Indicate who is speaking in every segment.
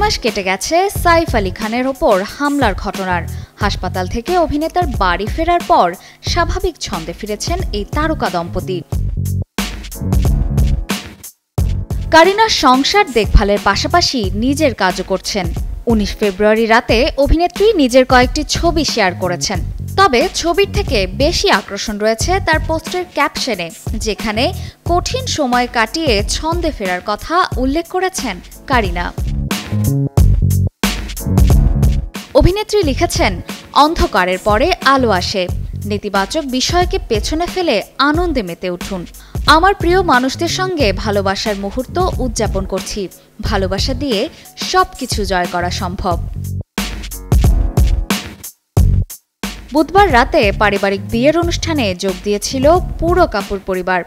Speaker 1: মাস কেটে গেছে সাইফ আলী খানের ওপর হামলার ঘটনার। হাসপাতাল থেকে অভিনেতার বাড়ি ফেরার পর স্বাভাবিক ছন্দে ফিরেছেন এই তারকা দম্পতি। কারিনা সংসার দেখভালের পাশাপাশি নিজের কাজও করছেন। 19 ফেব্রুয়ারি রাতে অভিনেত্রী নিজের কয়েকটি ছবি শেয়ার করেছেন। তবে ছবির থেকে বেশি আকর্ষণ রয়েছে তার পোস্টের ক্যাপশনে, যেখানে কঠিন সময় কাটিয়ে ছন্দে ফেরার কথা উল্লেখ করেছেন কারিনা। অভিনেত্রী লিখেছেন, অন্ধকারের পরে আলো আসে, নেতিবাচক বিষয়কে পেছনে ফেলে আনন্দে মেতে উঠুন। আমার প্রিয় মানুষদের সঙ্গে ভালোবাসার মুহূর্ত উদযাপন করছি। ভালোবাসা দিয়ে সবকিছু জয় করা সম্ভব। বুধবার রাতে পারিবারিক বিয়ের অনুষ্ঠানে যোগ দিয়েছিল পুরো কাপুর পরিবার।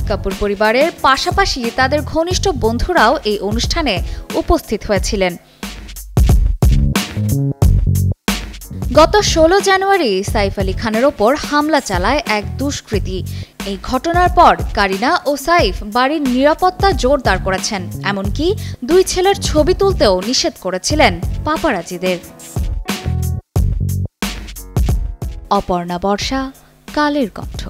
Speaker 1: কাপুর পরিবারের পাশাপাশি তাদের ঘনিষ্ঠ বন্ধুরাও এই অনুষ্ঠানে উপস্থিত হয়েছিলেন। গত 16 জানুয়ারি সাইফ আলী খানের ওপর হামলা চালায় এক দুষ্কৃতী। এই ঘটনার পর কারিনা ও সাইফ বাড়ির নিরাপত্তা জোরদার করেছেন, এমনকি দুই ছেলের ছবি তুলতেও নিষেধ করেছিলেন পাপারাজিদের। অপর্ণা বর্ষা, কালের কণ্ঠ।